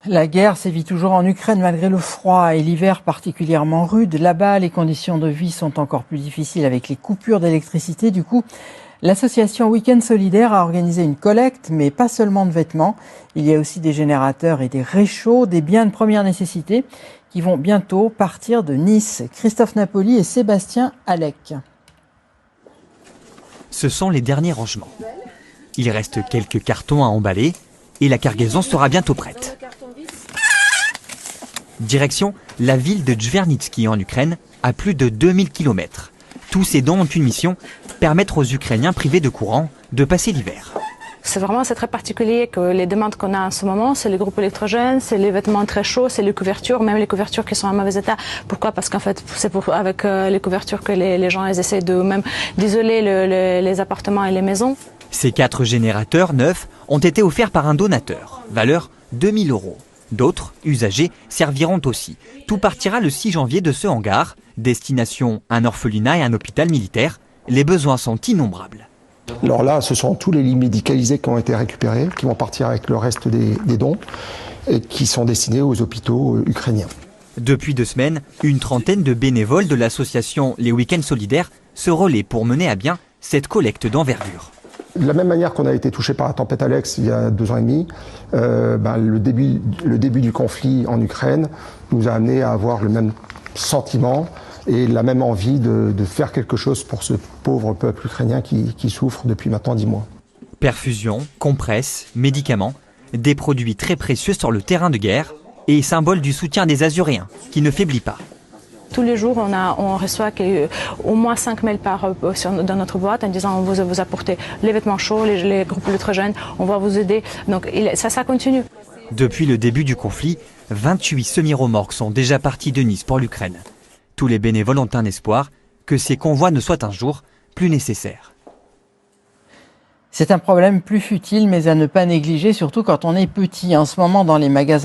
La guerre sévit toujours en Ukraine malgré le froid et l'hiver particulièrement rude. Là-bas, les conditions de vie sont encore plus difficiles avec les coupures d'électricité. Du coup, l'association Week-end Solidaire a organisé une collecte, mais pas seulement de vêtements. Il y a aussi des générateurs et des réchauds, des biens de première nécessité qui vont bientôt partir de Nice. Christophe Napoli et Sébastien Alec. Ce sont les derniers rangements. Il reste quelques cartons à emballer et la cargaison sera bientôt prête. Direction la ville de Djvernitski en Ukraine, à plus de 2000 km. Tous ces dons ont une mission, permettre aux Ukrainiens privés de courant de passer l'hiver. C'est très particulier que les demandes qu'on a en ce moment, c'est les groupes électrogènes, c'est les vêtements très chauds, c'est les couvertures, même les couvertures qui sont en mauvais état. Pourquoi? Parce qu'en fait, c'est avec les couvertures que les gens essaient d'isoler les appartements et les maisons. Ces 4 générateurs neufs ont été offerts par un donateur, valeur 2000 €. D'autres, usagés, serviront aussi. Tout partira le 6 janvier de ce hangar. Destination un orphelinat et un hôpital militaire. Les besoins sont innombrables. Alors là, ce sont tous les lits médicalisés qui ont été récupérés, qui vont partir avec le reste des dons, et qui sont destinés aux hôpitaux ukrainiens. Depuis 2 semaines, une trentaine de bénévoles de l'association Les Week-ends Solidaires se relaient pour mener à bien cette collecte d'envergure. De la même manière qu'on a été touché par la tempête Alex il y a 2 ans et demi, le début du conflit en Ukraine nous a amené à avoir le même sentiment et la même envie de faire quelque chose pour ce pauvre peuple ukrainien qui souffre depuis maintenant 10 mois. Perfusion, compresses, médicaments, des produits très précieux sur le terrain de guerre et symbole du soutien des Azuréens qui ne faiblit pas. Tous les jours, on reçoit au moins 5 mails dans notre boîte en disant on vous apporter les vêtements chauds, les groupes électrogènes, on va vous aider. Donc ça continue. Depuis le début du conflit, 28 semi-remorques sont déjà partis de Nice pour l'Ukraine. Tous les bénévoles ont un espoir que ces convois ne soient un jour plus nécessaires. C'est un problème plus futile mais à ne pas négliger, surtout quand on est petit. En ce moment, dans les magasins